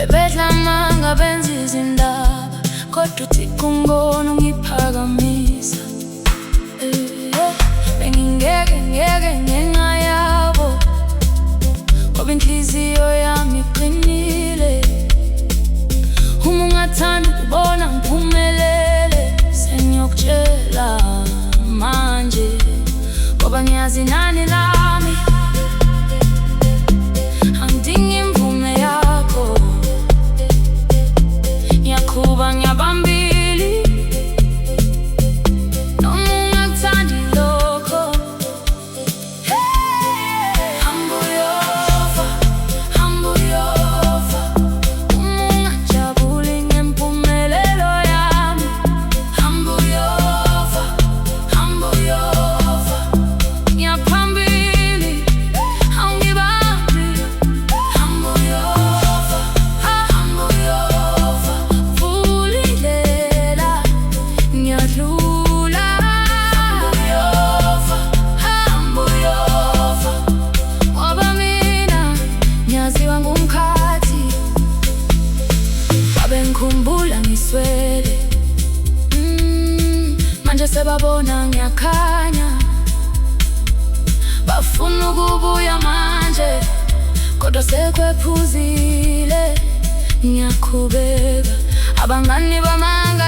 bebedlamanga benza izindaba, kodwa uthi kungona ungiphakamisa. Bengingeke ngenxa yabo, ngoba inhliziyo yami iqinile. Uma ungathanda ukubona ngiphumelele, sengiyokutshela manje, ngoba ngiyazi inani lami angidingi imvume yakho. Ngiyaqhuba ngiyabambili, noma ungakuthandi lokho. Hamba uyofa, hamba uyofa, uma ungajabuli ngempumelelo yami. Hamba uyofa, hamba uyofa, ngiyaphambili awungibambi. Hamba uyofa, hamba uyofa, vula indlela ngiyadlula. Hamba uyofa, hamba uyofa, ngoba mina ngiyaziwa ngumkhathi. Babe ngikhumbula ngiswele, manje sebabona ngiyakhanya. Bafuna ukubuya manje, kodwa sekwephuzile. Ngiyaqhubeka, abangani bamanga